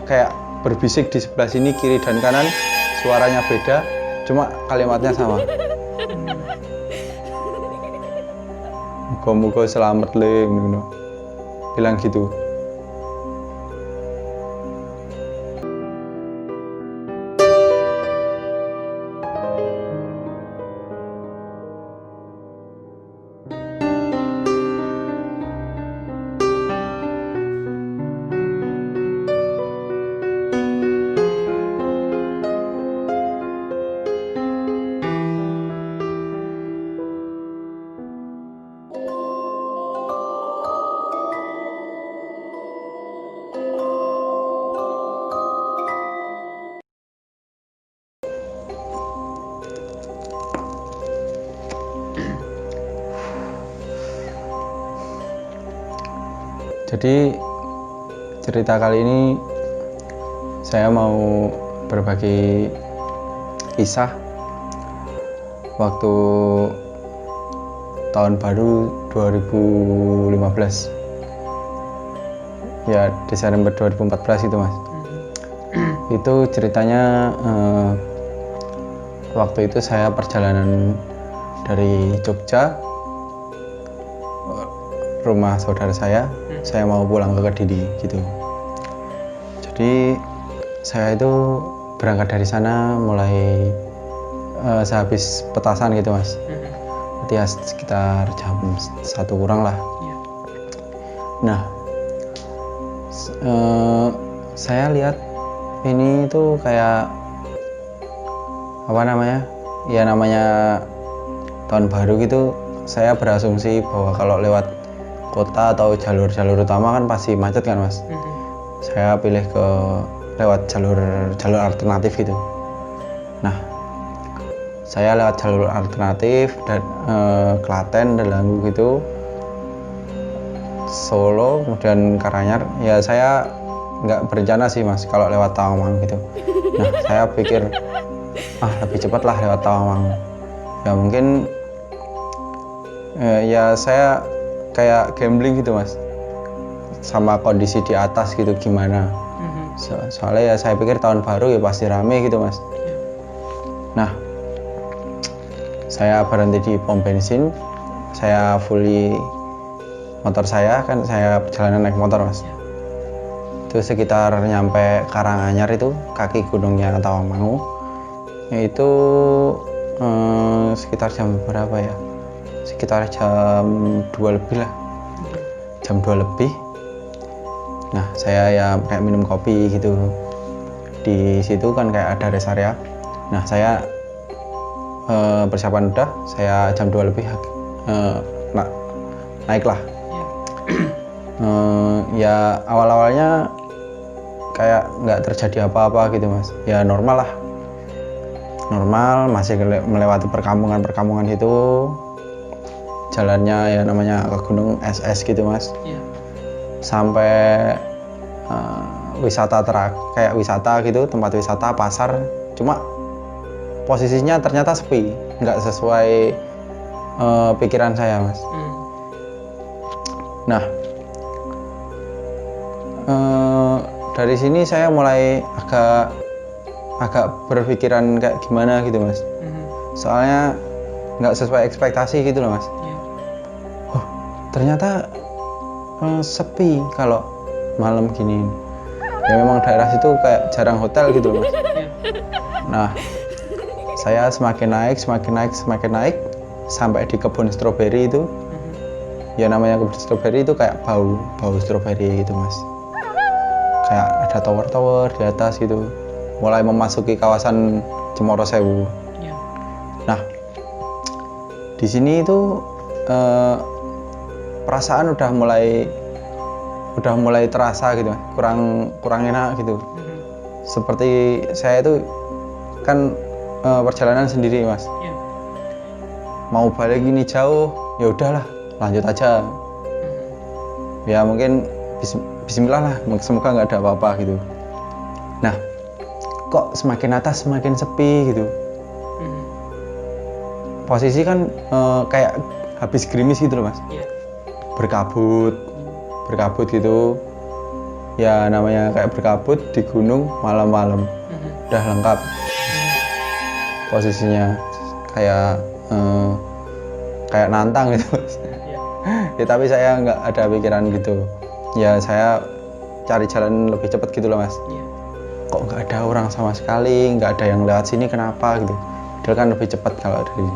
kayak berbisik di sebelah sini, kiri dan kanan suaranya beda, cuma kalimatnya sama. Muga-muga selamat le, bilang gitu. Jadi cerita kali ini saya mau berbagi kisah waktu tahun baru 2015, ya Desember 2014 itu mas. Itu ceritanya waktu itu saya perjalanan dari Jogja, rumah saudara saya mau pulang ke Kediri gitu. Jadi saya itu berangkat dari sana mulai sehabis petasan gitu mas. Berarti ya sekitar jam 1 kurang lah. Nah, saya lihat ini tuh kayak apa namanya? Ya namanya tahun baru gitu. Saya berasumsi bahwa kalau lewat kota atau jalur-jalur utama kan pasti macet kan mas. Saya pilih lewat jalur alternatif gitu. Nah, saya lewat jalur alternatif dan Klaten, Delanggu gitu, Solo, kemudian Karanganyar. Ya saya nggak berencana sih mas kalau lewat Tawangmangu gitu. Nah, saya pikir lebih cepat lah lewat Tawangmangu. Ya mungkin ya saya kayak gambling gitu mas, sama kondisi di atas gitu gimana. Soalnya ya saya pikir tahun baru ya pasti rame gitu mas. Nah, saya berhenti di pom bensin, saya fully motor saya, kan saya perjalanan naik motor mas. Itu sekitar nyampe Karanganyar itu, kaki gunungnya Tawangmangu, itu sekitar jam berapa ya? Sekitar jam 2 lebih lah, jam 2 lebih. Nah, saya ya kayak minum kopi gitu. Di situ kan kayak ada rest area. Nah, saya persiapan udah, saya jam 2 lebih naiklah. Ya awal-awalnya kayak nggak terjadi apa-apa gitu mas. Ya normal lah, normal, masih melewati perkampungan itu. Jalannya ya namanya ke gunung SS gitu mas. Sampai wisata kayak wisata gitu, tempat wisata, pasar, cuma posisinya ternyata sepi, nggak sesuai pikiran saya mas. Nah, dari sini saya mulai agak berpikiran kayak gimana gitu mas. Soalnya nggak sesuai ekspektasi gitu loh mas. Ternyata sepi kalau malam gini. Ya memang daerah situ kayak jarang hotel gitu loh mas. Nah, saya semakin naik sampai di kebun stroberi itu. Ya namanya kebun stroberi itu kayak bau stroberi gitu mas. Kayak ada tower-tower di atas gitu. Mulai memasuki kawasan Cemoro Sewu. Nah, di sini itu perasaan udah mulai terasa gitu, kurang enak gitu. Seperti saya itu kan perjalanan sendiri mas. Mau balik gini jauh, ya udahlah, lanjut aja. Ya mungkin bismillah lah, semoga nggak ada apa-apa gitu. Nah, kok semakin atas semakin sepi gitu. Posisi kan kayak habis gerimis gitu loh mas. Berkabut gitu. ya namanya kayak berkabut di gunung malam-malam, udah lengkap posisinya, kayak kayak nantang gitu. Ya tapi saya nggak ada pikiran gitu, ya saya cari jalan lebih cepat gitu loh mas. Kok nggak ada orang sama sekali, nggak ada yang lewat sini, kenapa gitu. Padahal kan lebih cepat kalau dari,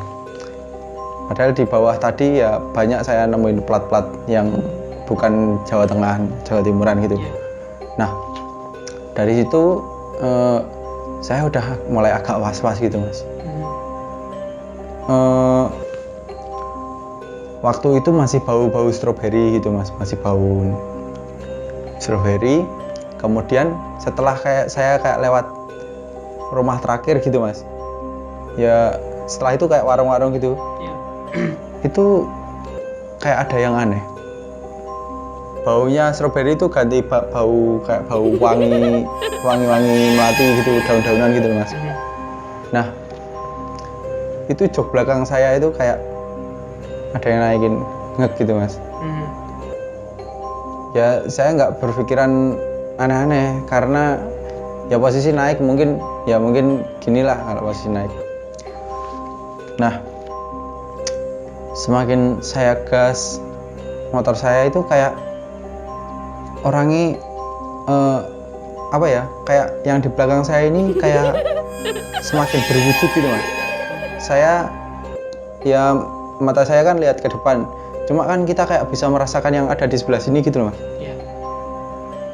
padahal di bawah tadi ya banyak saya nemuin plat-plat yang bukan Jawa Tengah, Jawa Timuran gitu. Nah dari situ saya udah mulai agak was-was gitu mas. Waktu itu masih bau-bau stroberi gitu mas, masih bau stroberi. Kemudian setelah saya lewat rumah terakhir gitu mas, ya setelah itu kayak warung-warung gitu, itu kayak ada yang aneh. Baunya stroberi itu ganti bau kayak bau wangi melati gitu, daun-daunan gitu mas. Nah itu jok belakang saya itu kayak ada yang naikin ngek gitu mas. Ya saya nggak berpikiran aneh-aneh karena ya posisi naik mungkin ginilah kalau posisi naik. Nah semakin saya gas, motor saya itu kayak orangnya apa ya, kayak yang di belakang saya ini kayak semakin berwujud gitu mas. Saya ya mata saya kan lihat ke depan, cuma kan kita kayak bisa merasakan yang ada di sebelah sini gitu loh mas.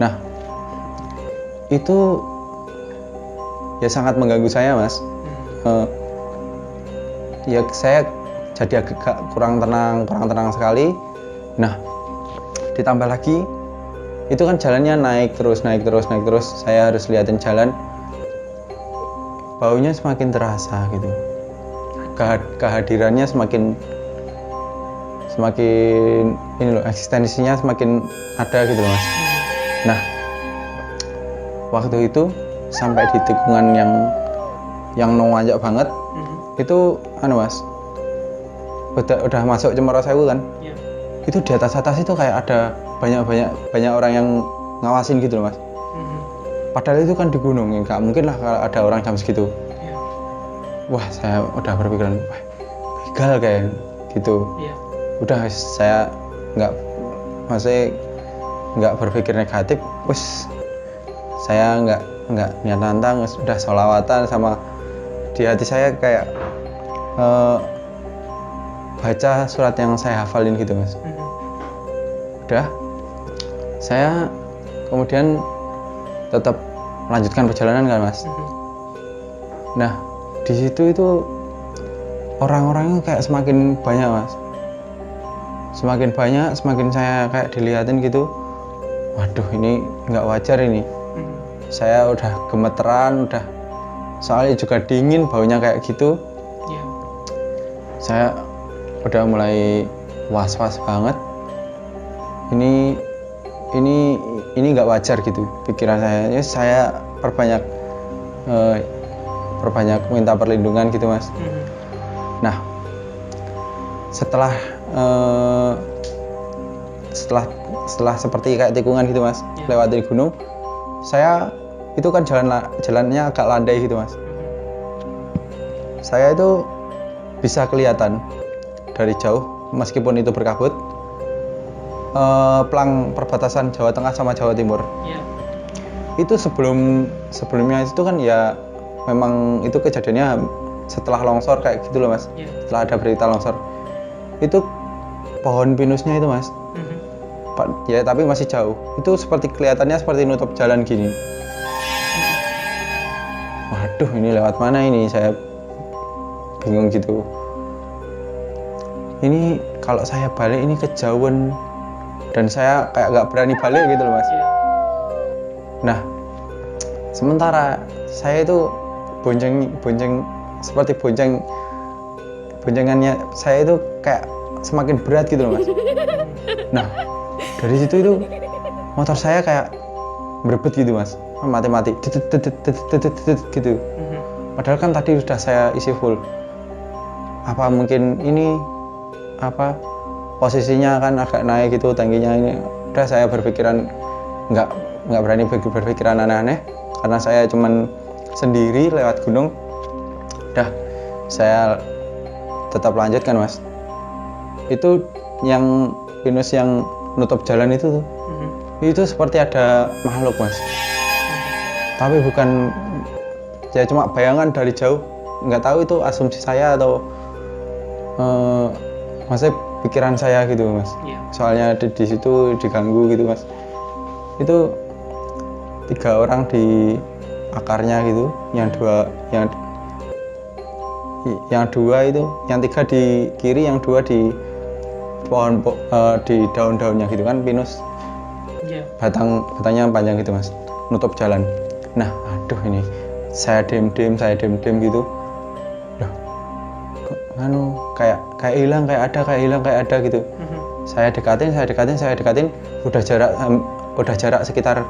Nah itu ya sangat mengganggu saya mas. Ya saya jadi agak kurang tenang sekali. Nah ditambah lagi itu kan jalannya naik terus, saya harus liatin jalan, baunya semakin terasa gitu, kehadirannya semakin ini loh, eksistensinya semakin ada gitu loh mas. Nah waktu itu sampai di tikungan yang nanjak banget, itu mas, udah masuk Cemoro Sewu kan, itu di atas itu kayak ada banyak orang yang ngawasin gitu loh mas. Padahal itu kan di gunung, ya nggak mungkin lah kalau ada orang jam segitu. Wah saya udah berpikiran, wah begal kayak gitu. Udah saya nggak berpikir negatif, saya nggak niat nantang, udah sholawatan, sama di hati saya kayak baca surat yang saya hafalin gitu mas. Udah saya kemudian tetap melanjutkan perjalanan kan mas. Nah di situ itu orang-orangnya kayak semakin banyak mas, semakin saya kayak dilihatin gitu. Waduh ini nggak wajar ini. Saya udah gemeteran, soalnya juga dingin, baunya kayak gitu. Saya udah mulai was-was banget. Ini nggak wajar gitu pikiran saya. Ya, saya perbanyak minta perlindungan gitu mas. Nah setelah seperti kayak tikungan gitu mas, lewati gunung, saya itu kan jalannya agak landai gitu mas. Saya itu bisa kelihatan dari jauh meskipun itu berkabut, pelang perbatasan Jawa Tengah sama Jawa Timur. Itu sebelumnya itu kan ya memang itu kejadiannya setelah longsor kayak gitu loh mas. Setelah ada berita longsor itu pohon pinusnya itu mas, ya tapi masih jauh, itu seperti kelihatannya seperti nutup jalan gini. Waduh ini lewat mana ini, saya bingung gitu. Ini kalau saya balik ini kejauhan, dan saya kayak gak berani balik gitu loh mas. Nah sementara saya itu bonceng seperti boncengannya saya itu kayak semakin berat gitu loh mas. Nah dari situ itu motor saya kayak berebut gitu mas, mati gitu. Padahal kan tadi sudah saya isi full. Apa mungkin ini posisinya kan agak naik gitu tangkinya ini. Udah saya berpikiran nggak berani berpikiran aneh-aneh karena saya cuman sendiri lewat gunung. Udah, saya tetap lanjutkan mas. Itu yang pinus yang nutup jalan itu tuh, itu seperti ada makhluk mas. Tapi bukan, ya cuma bayangan dari jauh. Nggak tahu itu asumsi saya atau maksudnya pikiran saya gitu mas. Soalnya di situ diganggu gitu mas. Itu 3 orang di akarnya gitu, yang 2 itu, yang 3 di kiri, yang 2 di pohon di daun-daunnya gitu kan, pinus. Batangnya panjang gitu mas, nutup jalan. Nah, aduh ini saya diem gitu. Loh, kok kayak hilang, kayak ada gitu. Saya dekatin, udah jarak sekitar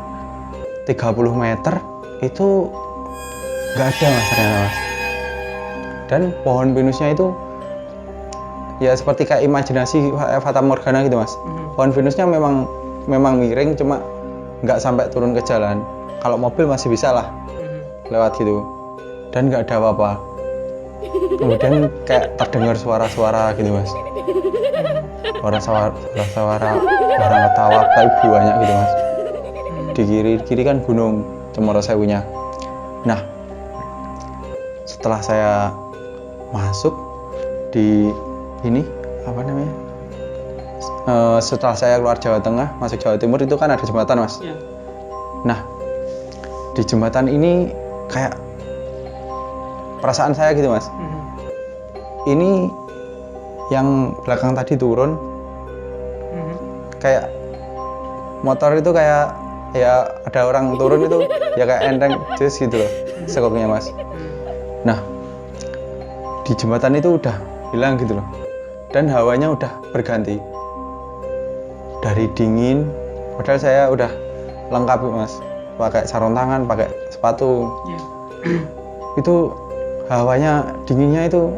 30 meter itu nggak ada mas ternyata mas. Dan pohon pinusnya itu ya seperti kayak imajinasi Fata Morgana gitu mas. Pohon pinusnya memang miring, cuma nggak sampai turun ke jalan. Kalau mobil masih bisa lah lewat gitu, dan nggak ada apa-apa. Kemudian kayak terdengar suara-suara gitu mas, suara orang ketawa tapi banyak gitu mas. Di kiri kan gunung Cemoro Sewunya. Nah, setelah saya masuk di ini apa namanya, setelah saya keluar Jawa Tengah masuk Jawa Timur itu kan ada jembatan mas. Nah, di jembatan ini kayak perasaan saya gitu mas, ini yang belakang tadi turun, kayak motor itu kayak ya ada orang turun itu ya kayak enteng jus gitu loh sekoknya mas. Nah, di jembatan itu udah hilang gitu loh, dan hawanya udah berganti dari dingin, padahal saya udah lengkap mas, pakai sarung tangan, pakai sepatu. Itu hawanya dinginnya itu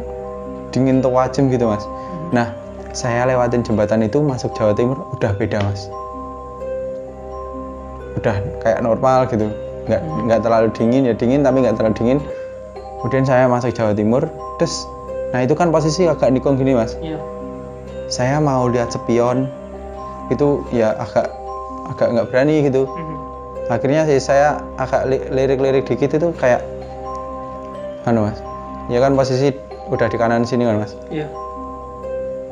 dingin tawajem gitu mas. Nah, saya lewatin jembatan itu masuk Jawa Timur udah beda mas, udah kayak normal gitu, nggak terlalu dingin, ya dingin tapi nggak terlalu dingin. Kemudian saya masuk Jawa Timur, terus nah itu kan posisi agak nikung gini mas. Saya mau lihat spion itu ya agak nggak berani gitu. Akhirnya sih saya agak lirik dikit itu kayak mas, ya kan posisi udah di kanan sini kan mas.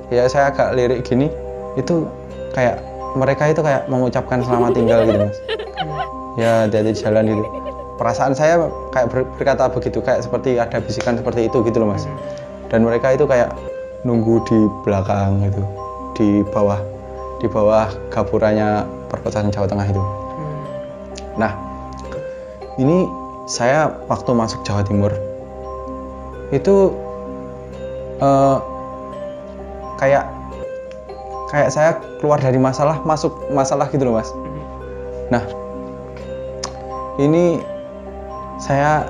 Ya saya agak lirik gini, itu kayak mereka itu kayak mengucapkan selamat tinggal gitu mas. Ya dari jalan gitu. Perasaan saya kayak berkata begitu, kayak seperti ada bisikan seperti itu gitu loh mas. Dan mereka itu kayak nunggu di belakang gitu, di bawah gapurannya perkotaan Jawa Tengah itu. Nah, ini saya waktu masuk Jawa Timur itu kayak saya keluar dari masalah, masuk masalah gitu loh mas. Nah, ini saya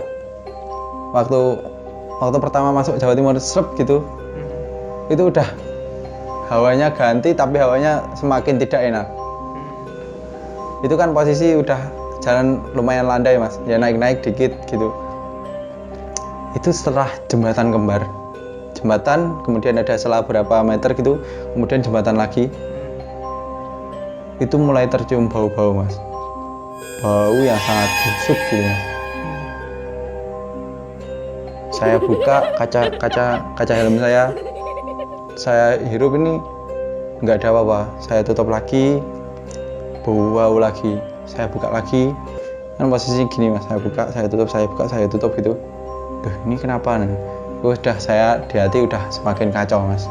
waktu pertama masuk Jawa Timur gitu, itu udah hawanya ganti, tapi hawanya semakin tidak enak. Itu kan posisi udah jalan lumayan landai mas, ya naik dikit gitu. Itu setelah jembatan kembar, kemudian ada selang berapa meter gitu, kemudian jembatan lagi, itu mulai tercium bau-bau mas, bau yang sangat busuk gitu mas. Saya buka kaca helm saya hirup, ini nggak ada apa-apa. Saya tutup lagi, bau lagi. Saya buka lagi, kan posisi gini mas, saya buka, saya tutup gitu. Duh, ini kenapa nih? Udah saya di hati udah semakin kacau mas.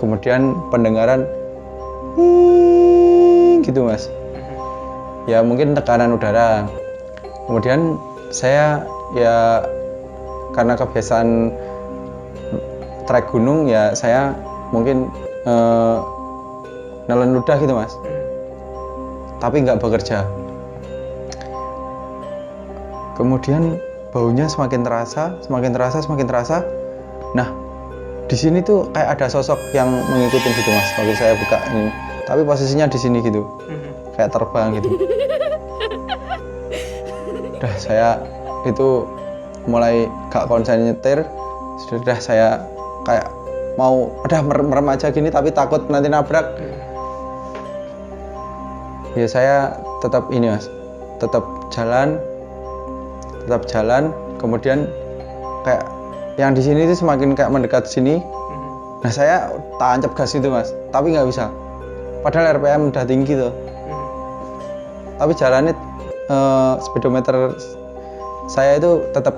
Kemudian pendengaran gitu mas, ya mungkin tekanan udara. Kemudian saya ya karena kebiasaan trek gunung, ya saya mungkin nelen ludah gitu mas, tapi nggak bekerja. Kemudian baunya semakin terasa. Nah, di sini tuh kayak ada sosok yang mengikuti gitu mas. Waktu saya buka ini, tapi posisinya di sini gitu, kayak terbang gitu. Udah saya itu mulai gak konsen nyetir, sudah saya kayak mau merem aja gini tapi takut nanti nabrak. Ya saya tetap ini mas, tetap jalan, kemudian kayak yang di sini itu semakin kayak mendekat sini. Nah saya tancap gas itu mas, tapi nggak bisa. Padahal RPM udah tinggi tuh. Tapi jalannya speedometer saya itu tetap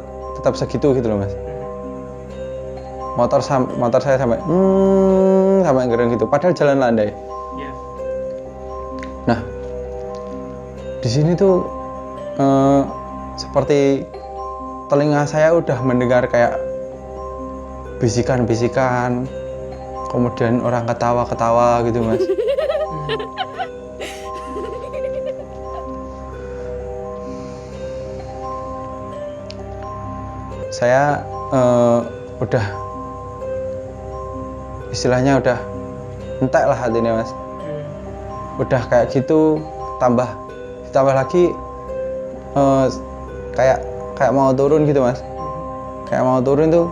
segitu gitu loh mas. Motor saya sampai gereng gitu. Padahal jalan landai. Nah di sini tuh seperti telinga saya udah mendengar kayak bisikan-bisikan, kemudian orang ketawa-ketawa gitu mas. Saya udah istilahnya udah entek lah hatinya mas. Udah kayak gitu, tambah lagi kayak mau turun gitu mas. Kayak mau turun tuh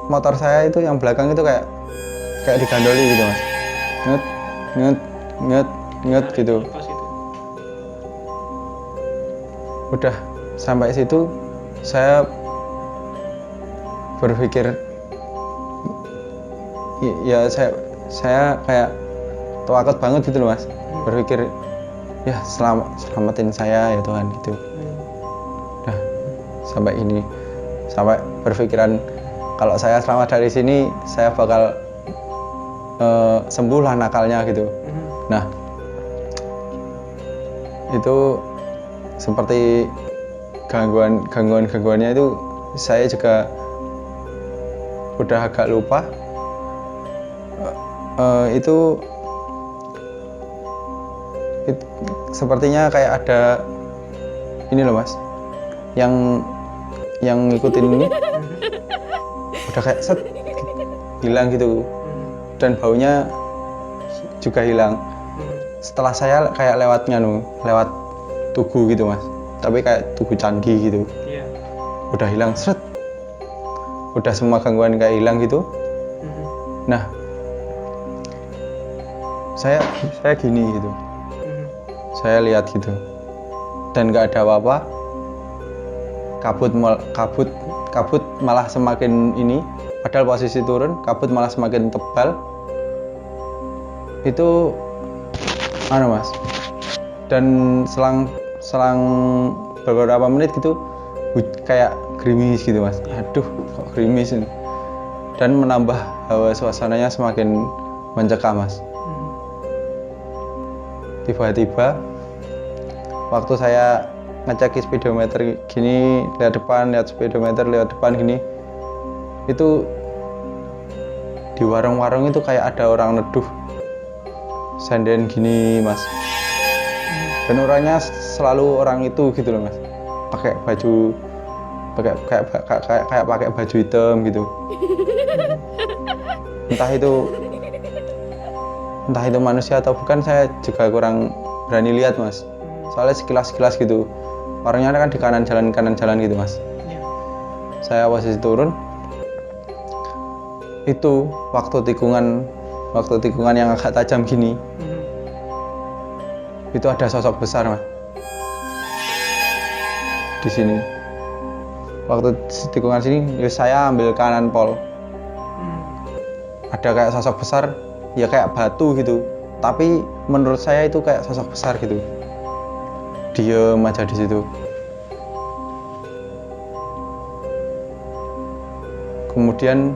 motor saya itu yang belakang itu kayak digandoli gitu mas. Nget gitu. Udah sampai situ saya berpikir ya saya kayak takut banget gitu loh mas. Berpikir ya selamatin saya ya Tuhan gitu. Nah sampai berpikiran kalau saya selamat dari sini saya bakal sembuh lah nakalnya gitu. Nah itu seperti gangguannya itu saya juga udah agak lupa. Itu sepertinya kayak ada ini loh mas, yang ngikutin ini udah kayak set hilang gitu, dan baunya juga hilang. Setelah saya kayak lewat tugu gitu mas, tapi kayak tugu candi gitu. Udah hilang seret, udah semua gangguan kayak hilang gitu. Nah saya gini gitu, saya lihat gitu dan nggak ada apa-apa. Kabut malah semakin ini, padahal posisi turun, kabut malah semakin tebal. Itu mas, dan selang beberapa menit gitu kayak gerimis gitu mas. Aduh kok gerimis ini, dan menambah hawa suasananya semakin mencekam mas. Tiba-tiba waktu saya ngecek speedometer gini, lihat speedometer lihat depan gini, itu di warung-warung itu kayak ada orang neduh senden gini mas. Dan orangnya selalu orang itu gitu loh mas, pakai baju kayak pakai baju hitam gitu. Entah itu manusia atau bukan, saya juga kurang berani lihat mas. Soalnya sekilas gitu, orangnya kan di kanan jalan gitu mas. Saya posisi turun, itu waktu tikungan yang agak tajam gini, itu ada sosok besar mas di sini. Waktu tikungan sini ya saya ambil kanan pol, ada kayak sosok besar ya kayak batu gitu, tapi menurut saya itu kayak sosok besar gitu, diem aja di situ. Kemudian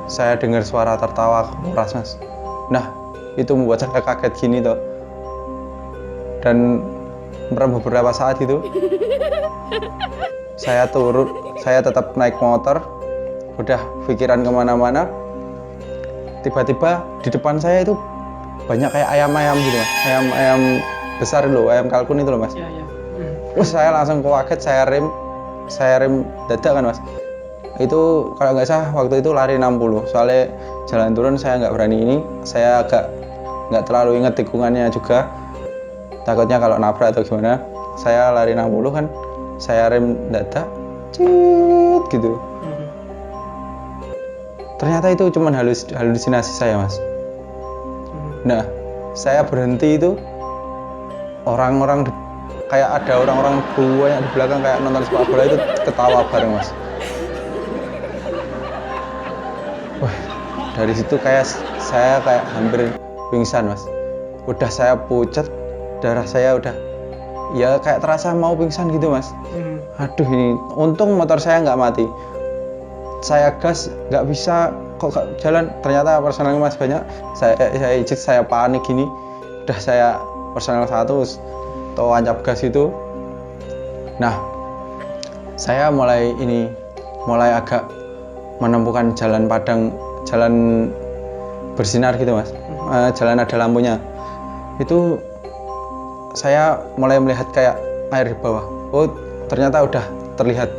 saya dengar suara tertawa keras mas. Nah itu membuat saya kaget gini toh, dan beberapa saat itu saya tetap naik motor, udah pikiran kemana-mana. Tiba-tiba di depan saya itu banyak kayak ayam gitu mas, ayam besar loh, ayam kalkun itu loh mas. Saya langsung kaget, saya rem dadak kan mas. itu kalau nggak salah waktu itu lari 60, soalnya jalan turun saya nggak berani ini, saya agak nggak terlalu ingat tikungannya juga, takutnya kalau nabrak atau gimana. Saya lari 60 kan, saya rem dadak, cit gitu. Ternyata itu cuma halusinasi saya, Mas. Nah, saya berhenti itu, orang-orang kayak ada orang-orang banyak di belakang kayak nonton sepak bola itu ketawa bareng, Mas. Wah, dari situ saya kayak hampir pingsan, Mas. Udah saya pucat, darah saya udah ya kayak terasa mau pingsan gitu, Mas. Aduh, ini untung motor saya nggak mati. Saya gas nggak bisa kok gak jalan, ternyata personel Mas banyak. Saya panik gini, udah saya personel 1 atau ancap gas itu. Nah, saya mulai agak menemukan jalan padang, jalan bersinar gitu, Mas. Jalan ada lampunya. Itu saya mulai melihat kayak air di bawah. Oh, ternyata udah terlihat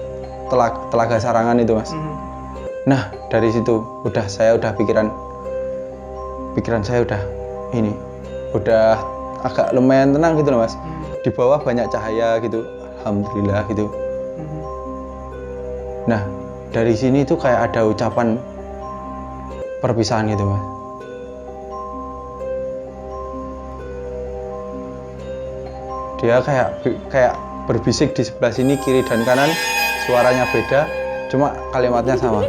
telaga Sarangan itu, Mas. Nah, dari situ saya udah pikiran saya udah agak lumayan tenang gitu loh, Mas. Di bawah banyak cahaya gitu, alhamdulillah gitu. Nah, dari sini tuh kayak ada ucapan perpisahan gitu, Mas. Dia kayak berbisik di sebelah sini, kiri dan kanan, suaranya beda, cuma kalimatnya sama.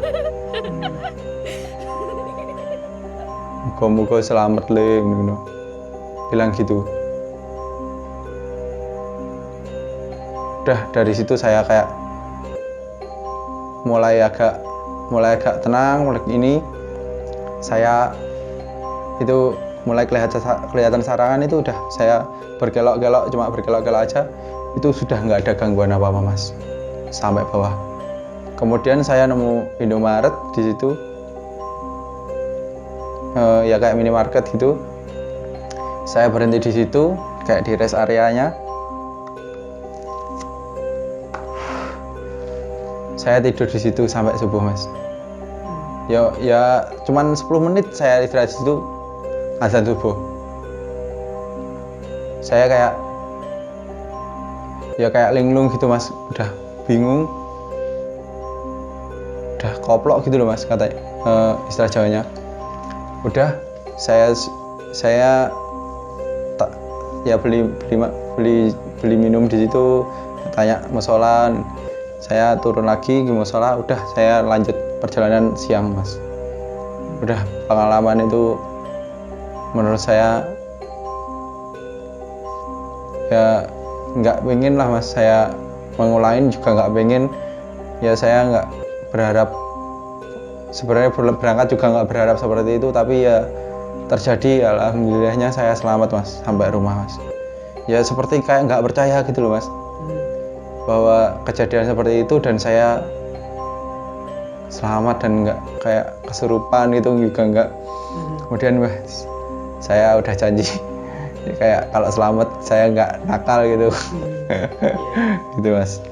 Muga-muga selamat le, bilang gitu. Udah dari situ saya kayak mulai agak tenang, mulai ini saya itu mulai kelihatan Sarangan itu udah saya berkelok-kelok aja, itu sudah nggak ada gangguan apa-apa, Mas, sampai bawah. Kemudian saya nemu Indomaret di situ, ya kayak minimarket gitu. Saya berhenti di situ, kayak di rest areanya. Saya tidur di situ sampai subuh, Mas. Ya cuman 10 menit saya istirahat di situ, azan subuh. Saya kayak linglung gitu, Mas. Udah bingung, udah koplok gitu loh, Mas, katanya istilah Jawanya. Udah saya beli minum di situ, tanya musola. Saya turun lagi ke musola, udah saya lanjut perjalanan siang, Mas. Udah pengalaman itu menurut saya ya nggak pengen lah, Mas, saya mengulangin juga nggak pengen. Ya saya nggak berharap, sebenarnya berangkat juga nggak berharap seperti itu, tapi ya terjadi. Alhamdulillahnya saya selamat, Mas, sampai rumah, Mas. Ya seperti kayak nggak percaya gitu loh, Mas, bahwa kejadian seperti itu dan saya selamat dan nggak kayak kesurupan gitu juga nggak. Kemudian, Mas, saya udah janji kayak kalau selamat saya nggak nakal gitu. Gitu, Mas.